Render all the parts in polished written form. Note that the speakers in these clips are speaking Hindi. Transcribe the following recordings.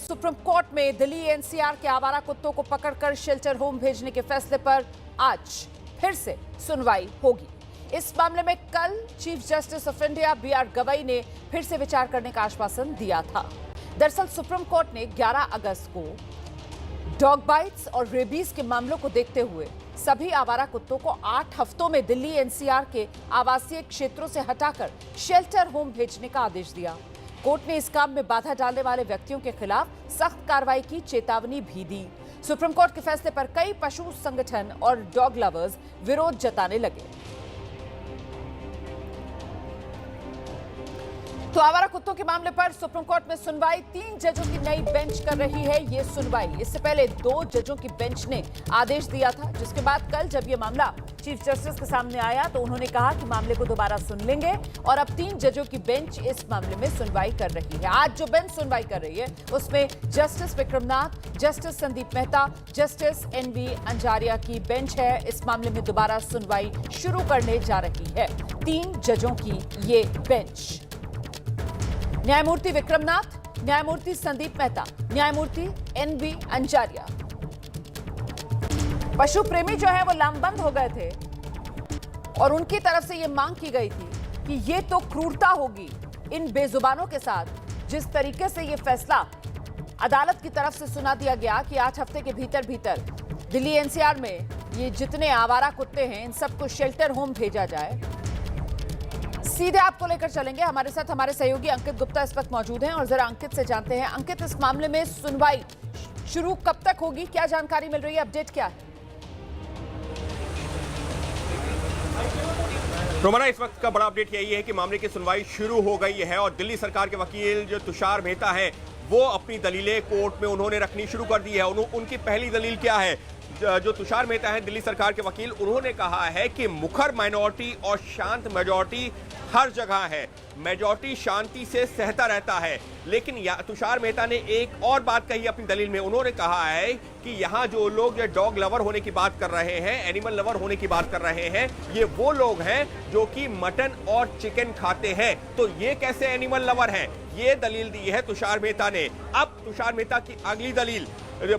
सुप्रीम कोर्ट में दिल्ली एनसीआर के आवारा कुत्तों को पकड़कर शेल्टर होम भेजने के फैसले पर आज फिर से सुनवाई होगी। इस मामले में कल chief justice of India B R. Gavai ने फिर से विचार करने का आश्वासन दिया था। दरअसल सुप्रीम कोर्ट ने 11 अगस्त को डॉग बाइट्स और रेबीज के मामलों को देखते हुए सभी आवारा कुत्तों को 8 हफ्तों में दिल्ली एनसीआर के आवासीय क्षेत्रों से हटाकर शेल्टर होम भेजने का आदेश दिया। कोर्ट ने इस काम में बाधा डालने वाले व्यक्तियों के खिलाफ सख्त कार्रवाई की चेतावनी भी दी। सुप्रीम कोर्ट के फैसले पर कई पशु संगठन और डॉग लवर्स विरोध जताने लगे। तो आवारा कुत्तों के मामले पर सुप्रीम कोर्ट में सुनवाई 3 जजों की नई बेंच कर रही है। ये सुनवाई इससे पहले 2 जजों की बेंच ने आदेश दिया था, जिसके बाद कल जब ये मामला चीफ जस्टिस के सामने आया तो उन्होंने कहा कि मामले को दोबारा सुन लेंगे और अब 3 जजों की बेंच इस मामले में सुनवाई कर रही है। आज जो बेंच सुनवाई कर रही है उसमें justice Vikram Nath, justice Sandeep Mehta, justice NV. Anjaria की बेंच है। इस मामले में दोबारा सुनवाई शुरू करने जा रही है 3 जजों की ये बेंच। न्यायमूर्ति विक्रमनाथ, न्यायमूर्ति संदीप मेहता, न्यायमूर्ति एन.वी. अंजारिया। पशु प्रेमी जो है वो लामबंद हो गए थे और उनकी तरफ से ये मांग की गई थी कि ये तो क्रूरता होगी इन बेजुबानों के साथ, जिस तरीके से ये फैसला अदालत की तरफ से सुना दिया गया कि 8 हफ्ते के भीतर भीतर दिल्ली एनसीआर में ये जितने आवारा कुत्ते हैं इन सबको शेल्टर होम भेजा जाए। सीधे आपको लेकर चलेंगे, हमारे साथ हमारे सहयोगी अंकित गुप्ता इस वक्त मौजूद हैं और जरा अंकित से जानते हैं। अंकित, इस मामले में सुनवाई शुरू कब तक होगी, क्या जानकारी मिल रही है, अपडेट क्या है? रोमाना, इस वक्त का बड़ा अपडेट यही है कि मामले की सुनवाई शुरू हो गई है और दिल्ली सरकार के वकील जो तुषार मेहता हैं वो अपनी दलीलें कोर्ट में उन्होंने रखनी शुरू कर दी है। उनकी पहली दलील क्या है? जो तुषार मेहता हैं दिल्ली सरकार के वकील, उन्होंने कहा है कि मुखर माइनॉरिटी और शांत मेजॉरिटी हर जगह है, मेजॉरिटी शांति से सहता रहता है। लेकिन तुषार मेहता ने एक और बात कही अपनी दलील में। उन्होंने कहा है कि यहाँ जो लोग डॉग लवर होने की बात कर रहे हैं, एनिमल लवर होने की बात कर रहे हैं, ये वो लोग हैं जो कि मटन और चिकन खाते हैं। तो ये कैसे एनिमल लवर हैं? ये दलील दी है तुषार मेहता ने। अब तुषार मेहता की अगली दलील,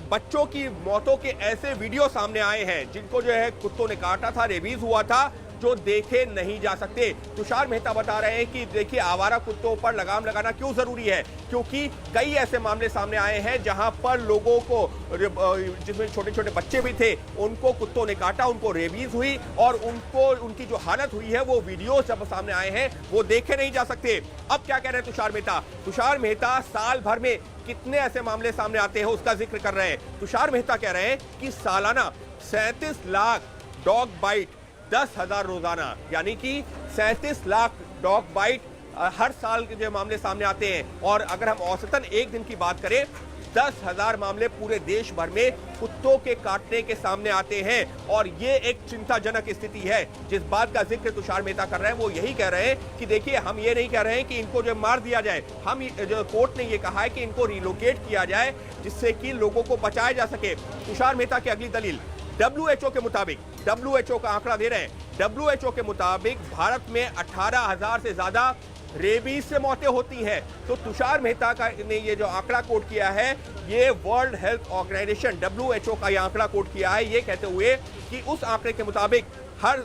बच्चों की मौतों के ऐसे वीडियो सामने आए हैं जिनको जो है कुत्तों ने काटा था, रेबीज हुआ था, जो देखे नहीं जा सकते। तुषार मेहता बता रहे हैं कि देखिए आवारा कुत्तों पर लगाम लगाना क्यों जरूरी है, क्योंकि कई ऐसे मामले सामने आए हैं जहां पर लोगों को, जिसमें छोटे छोटे बच्चे भी थे, उनको कुत्तों ने काटा, उनको रेबीज हुई और उनकी जो हालत हुई है वो वीडियो जब सामने आए हैं वो देखे नहीं जा सकते। अब क्या कह रहे हैं तुषार मेहता? तुषार मेहता साल भर में कितने ऐसे मामले सामने आते हैं उसका जिक्र कर रहे हैं। तुषार मेहता कह रहे हैं कि सालाना 37 लाख डॉग बाइट, 10,000 रोजाना, यानी कि 37 लाख डॉग बाइट हर साल के जो मामले सामने आते हैं। और अगर हम औसतन एक दिन की बात करें, 10,000 मामले पूरे देश भर में कुत्तों के काटने के सामने आते हैं। और ये एक चिंताजनक स्थिति है। जिस बात का जिक्र तुषार मेहता कर रहे हैं वो यही कह रहे हैं कि देखिए, हम ये नहीं कह रहे हैं कि इनको जो मार दिया जाए, हम जो कोर्ट ने ये कहा है कि इनको रिलोकेट किया जाए जिससे कि लोगों को बचाया जा सके। तुषार मेहता की अगली दलील, WHO के मुताबिक, WHO का आंकड़ा दे रहे हैं, WHO के मुताबिक भारत में 18,000 से ज्यादा रेबीज से मौतें होती हैं। तो तुषार मेहता का ने ये जो आंकड़ा कोट किया है, ये वर्ल्ड हेल्थ ऑर्गेनाइजेशन WHO का ये आंकड़ा कोट किया है, ये कहते हुए कि उस आंकड़े के मुताबिक हर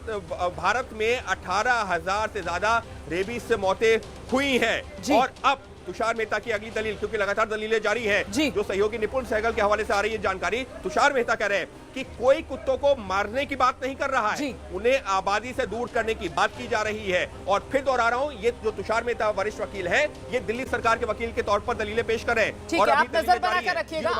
भारत में 18,000 से ज्यादा रेबीज से मौतें हुई हैं। और अब तुषार मेहता की अगली दलील, क्योंकि लगातार दलीलें जारी हैं, जो सहयोगी निपुण सहगल के हवाले से आ रही है जानकारी, तुषार मेहता कह रहे हैं कि कोई कुत्तों को मारने की बात नहीं कर रहा है, उन्हें आबादी से दूर करने की बात की जा रही है। और फिर दोहरा रहा हूं, ये जो तुषार मेहता वरिष्ठ वकील है, ये दिल्ली सरकार के वकील के तौर पर दलीलें पेश कर रहे हैं। और आप नजर बना कर रखिएगा।